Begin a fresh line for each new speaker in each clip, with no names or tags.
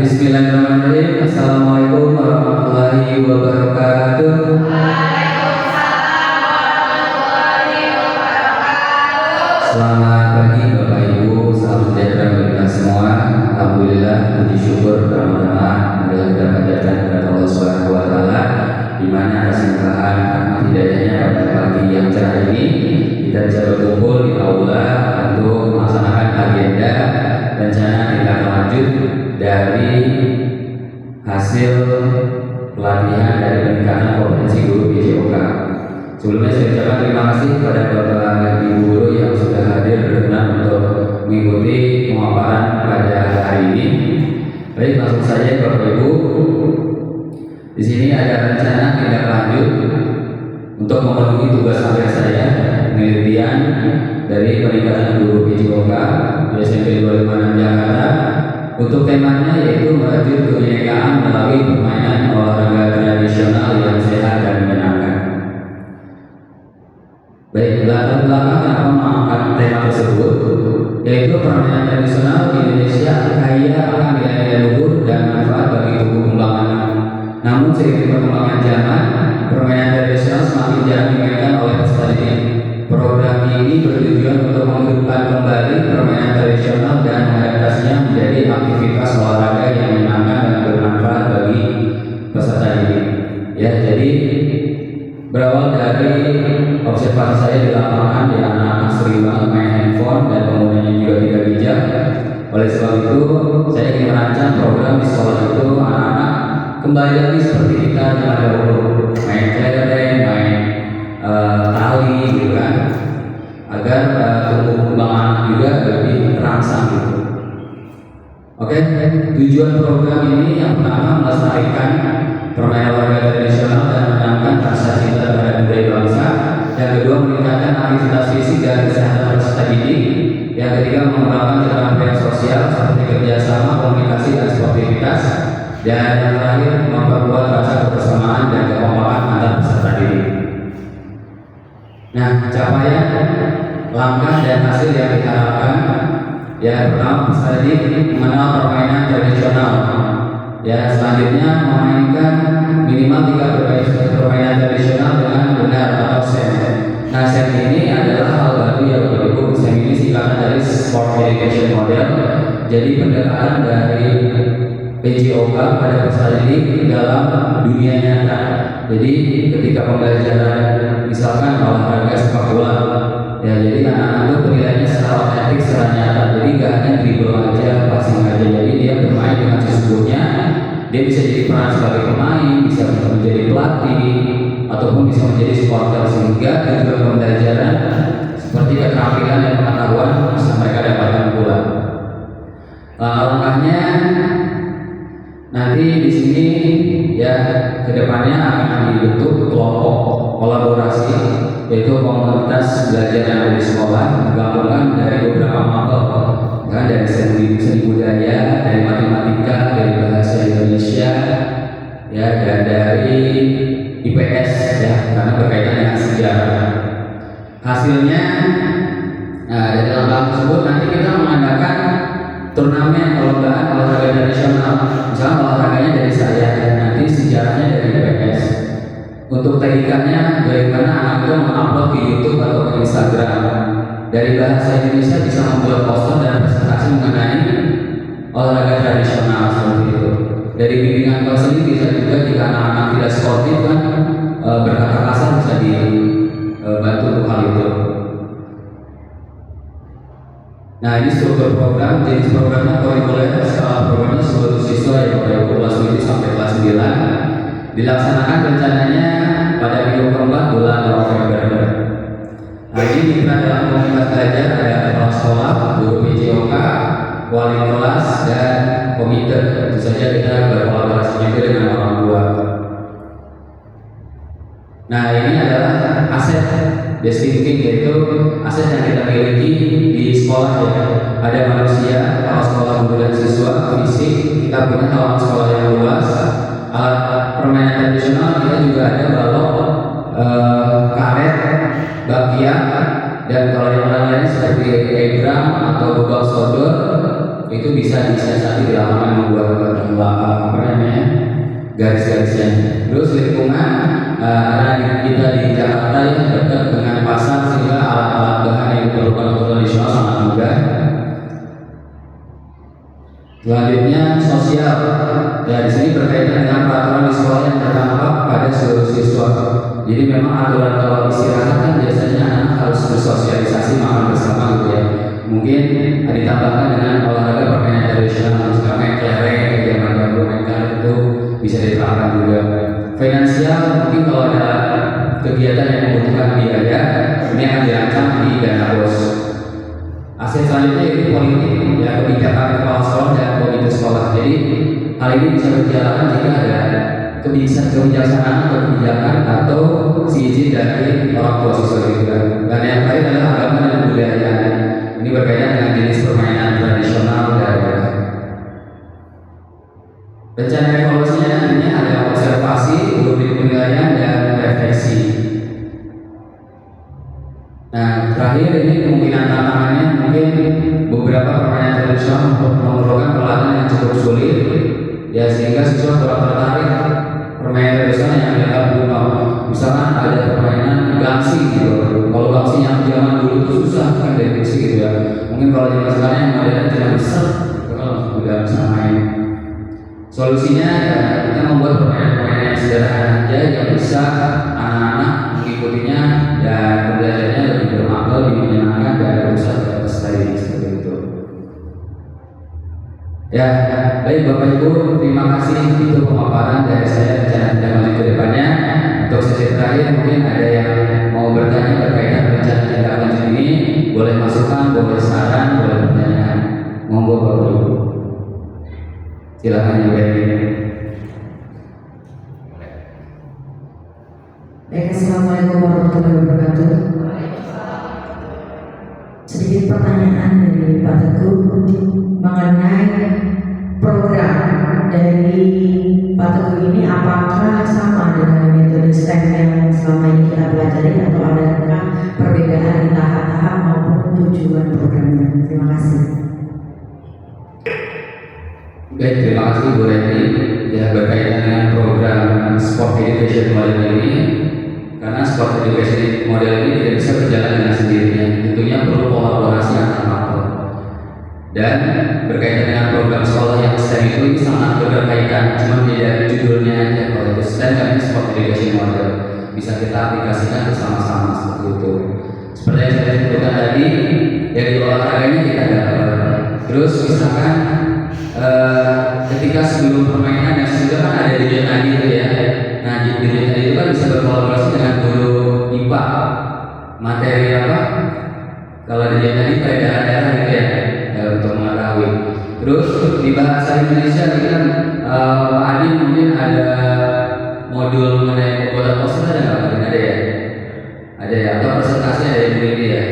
Bismillahirrahmanirrahim. Assalamualaikum warahmatullahi wabarakatuh. Selamat pagi Bapak Ibu, salam sejahtera bagi kita semua. Alhamdulillah, puji syukur pertama-tama adalah kita panjatkan kepada Allah Subhanahu wa taala, di mana atas limpahan rahmat hidayahnya pada pagi yang cerah ini kita bisa berkumpul di aula untuk melaksanakan agenda rencana tindak lanjut dari hasil pelatihan dari peningkatan kompetensi guru PJOK. Sebelumnya saya ucapkan terima kasih kepada Bapak Ibu guru yang sudah hadir berkenan untuk mengikuti pemaparan pada hari ini. Baik, langsung saja Bapak Ibu. Di sini ada rencana tindak lanjut untuk memenuhi tugas akhir saya, penelitian dari peningkatan guru PJOK di SMP 25 Jakarta. Untuk temanya yaitu merajut kebinekaan melalui permainan olahraga tradisional yang sehat dan menyenangkan. Baik, latar belakang kenapa mengangkat tema tersebut, yaitu permainan tradisional di Indonesia kaya akan nilai-nilai luhur dan manfaat bagi tumbuh kembang anak. Namun seiring perkembangan zaman, permainan tradisional semakin jarang dimainkan oleh peserta didik. Program ini bertujuan untuk menghidupkan kembali permainan tradisional dan mengadaptasinya menjadi aktivitas olahraga yang menyenangkan dan bermanfaat bagi peserta didik. Ya, jadi berawal dari observasi saya di lapangan, di anak-anak sering banget main handphone dan penggunanya juga tidak bijak. Oleh sebab itu, saya ingin merancang program di sekolah itu anak-anak kembali lagi seperti kita yang ada dulu, main kelereng, main tali gitu kan, agar tumbuh kembang anak juga lebih terangsang gitu. Oke, tujuan program ini yang pertama melestarikan permainan olahraga tradisional dan menanamkan rasa cinta terhadap budaya bangsa. Yang kedua, meningkatkan aktivitas fisik dan kesehatan peserta didik. Yang ketiga, mengembangkan keterampilan sosial seperti kerjasama, komunikasi, dan sportivitas. Dan yang terakhir, memperkuat rasa kebersamaan dan kekompakan antar peserta didik. Nah, capaian, langkah dan hasil yang diharapkan, ya pertama peserta didik mengenal permainan tradisional. Ya, selanjutnya memainkan minimal 3 permainan tradisional dengan benar atau SEM. Nah, SEM ini adalah hal baru ya Bapak Ibu. SEM ini singkatan dari Sport Education Model. Jadi pendekatan dari PJOK pada peserta didik dalam dunia nyata. Jadi ketika pembelajaran misalkan olahraga sepak bola, ya jadi anak-anak itu penilaiannya secara otentik, secara nyata. Jadi gak hanya dribble aja, passing aja. Jadi dia bermain dengan sesungguhnya. Dia bisa jadi peran sebagai pemain, bisa menjadi pelatih, ataupun bisa menjadi supporter, sehingga tujuan pembelajaran seperti keterampilan dan pengetahuan bisa mereka dapatkan pula. Langkahnya nanti di sini ya kedepannya akan dibentuk kelompok kolaborasi, yaitu komunitas belajar yang ada di sekolah, menggabungkan dari beberapa mapel, kan, dari seni budaya, dari matematika, dari bahasa Indonesia, ya, dan dari IPS, ya, karena berkaitan dengan sejarah. Hasilnya, nah, dari langkah tersebut nanti kita mengadakan turnamen perlombaan olahraga tradisional. Misalnya olahraganya dari saya, dan nanti sejarahnya dari IPS. Untuk tadikannya bagaimana anak itu mengupload ke YouTube atau ke Instagram. Dari bahasa Indonesia bisa membuat poster dan presentasi mengenai olahraga tradisional seperti itu. Dari bimbingan konseling bisa juga jika anak-anak tidak sportif kan berkata kasar bisa dibantu untuk hal itu. Nah, ini struktur program. Jenis programnya kurikuler, skala programnya seluruh siswa yang dari kelas 7 sampai kelas 9. Dilaksanakan rencananya pada minggu keempat bulan November. Nah, ini kita dalam komunitas belajar ada kepala sekolah, guru PJOK, wali kelas, dan komite. Tentu saja kita berkolaborasi juga dengan orang tua. Nah, ini adalah aset destinking, yaitu aset yang kita miliki di sekolah ya. Ada manusia, kepala sekolah, guru dan siswa, fisik. Kita punya halaman sekolah yang luas. Alat permainan tradisional kita juga ada balok, karet, bakpia, dan kalau yang lain seperti egram atau bebal sodor, itu bisa disiasati di lapangan membuat garis-garisnya. Terus lingkungan karena kita di Jakarta ini dekat dengan pasar sehingga alat-alat bahan yang diperlukan untuk tradisional sangat mudah. Selanjutnya sosial. Ya, di sini berkaitan dengan peraturan di sekolah yang berdampak pada seluruh siswa. Jadi memang aturan kalau istirahat kan biasanya anak harus bersosialisasi makan bersama gitu ya. Mungkin ditambahkan dengan olahraga permainan tradisional misalnya main kelereng, zaman dahulu main karet itu bisa diterapkan juga. Finansial mungkin kalau ada kegiatan yang membutuhkan biaya ini akan dirancang di dana bos. Aspek selanjutnya itu politik, ya kebijakan kepala sekolah dan komite sekolah. Jadi hal ini bisa berjalan jika ada kebijaksanaan atau kebijakan atau izin dari orang tua siswa juga. Dan yang lain adalah agama dan budaya. Ini berkaitan dengan jenis permainan tradisional daerah. Rencana evaluasinya nantinya ada observasi, rubrik penilaian, dan refleksi. Nah, terakhir ini kemungkinan tantangannya mungkin beberapa permainan tradisional memerlukan pelatihan yang cukup sulit, ya sehingga siswa kurang tertarik permainan tradisional yang dianggap kuno. Misalkan ada permainan gangsi gitu. Kalau gangsi yang zaman dulu itu susah kan definisi gitu ya. Mungkin kalau zaman sekarang yang modern cuma besar, kalau udah bisa main. Solusinya ya, kita membuat permainan-permainan yang sederhana aja yang bisa anak-anak mengikutinya dan belajarnya lebih bermakna, lebih menyenangkan dan berusaha tidak terstay seperti itu. Ya, baik Bapak Ibu, terima kasih itu pemaparan dari saya rencana tindak lanjut ke depannya. Untuk sesi terakhir mungkin ada yang mau bertanya berkaitan rencana tindak lanjut ini, boleh masukan, boleh saran, boleh pertanyaan. Monggo Bapak Ibu. Silakan Ibu.
Baik, assalamualaikum warahmatullahi wabarakatuh. Sedikit pertanyaan dari Pak Teguh mengenai program dari Pak Teguh ini, apakah sama dengan metode STEM yang selama ini kita pelajari atau adakah perbedaan di tahap-tahap maupun tujuan programnya? Terima kasih.
Baik, terima kasih Bu Reni. Ya, berkaitan dengan program Sport Education Model ini, karena Sport Education Model ini tidak bisa berjalan dengan sendirinya, tentunya perlu kolaborasi antar faktor. Dan berkaitan dengan program sekolah yang STEM itu ini sangat berkaitan, cuma beda judulnya aja. Kalau itu STEM kan ini Sport Education Model, bisa kita aplikasikan bersama-sama seperti itu. Seperti yang saya sebutkan tadi, dari olahraganya kita dapat. Terus misalkan ketika sebelum permainan yang sudah kan ada DJ tadi itu ya. Nah, DJ tadi itu kan bisa berkolaborasi dengan guru IPA. Materi apa? Kalau DJ tadi daerah-daerah gitu ya, untuk mengetahui. Terus di bahasa Indonesia kita kan Pak Adi mungkin ada modul mengenai pembuatan poster ada nggak? Mungkin ada ya? Ada ya, atau presentasi ada yang begini ya.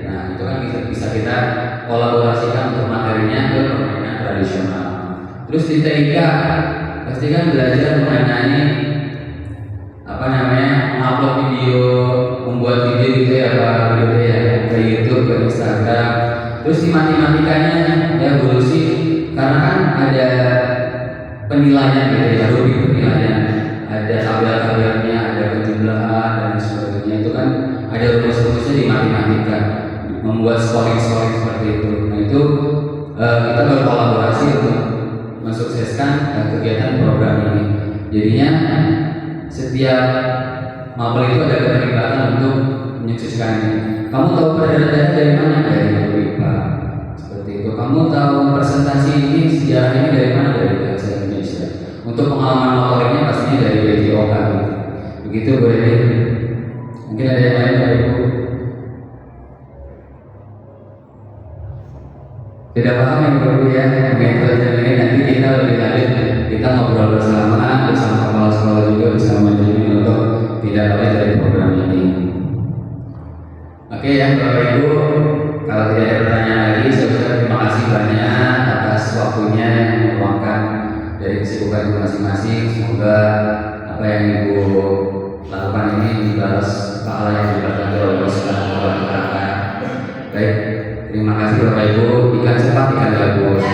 Nah, itu kan bisa kita kolaborasikan untuk materinya ke permainan tradisional. Terus di TIK pasti kan belajar mengenai mengupload video, membuat video gitu ya Pak video ya ke YouTube, ke Instagram. Terus di matematikanya ya Bu Lucy, karena kan ada penilaian gitu ya, rubrik penilaian, ada tabel-tabelnya, ada penjumlahan dan sebagainya. Itu kan ada rumus-rumusnya di matematika, membuat scoring-scoring seperti itu. Nah itu kita berkolaborasi untuk mensukseskan kegiatan program ini. Jadinya setiap mapel itu ada keterlibatan untuk menyukseskannya. Kamu tahu peredaran dari mana? Dari IPA. Seperti itu. Kamu tahu presentasi ini sejarah ini dari mana? Dari bahasa Indonesia. Untuk pengalaman motoriknya pastinya dari BTOK. Begitu Bu Edi. Mungkin ada yang lain Pak Ibu? Tidak paham yang perlu ya metode ini, nanti kita lebih lanjut kita ngobrol bersama kepala sekolah juga bisa menjadi untuk tidak lari dari program ini. Oke ya Bapak Ibu, kalau tidak ada pertanyaan lagi, saya ucapkan terima kasih banyak atas waktunya yang meluangkan dari kesibukan Ibu masing-masing. Semoga apa yang Ibu lakukan ini dibalas pahala yang diberikan oleh Allah Subhanahu wa Ta'ala. Baik. Terima kasih Bapak Ibu. Ikan sepat, ikan gabus,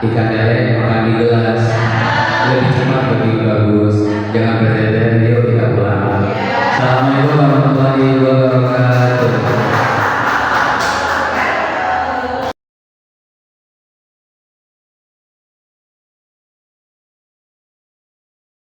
ikan lele makan di gelas.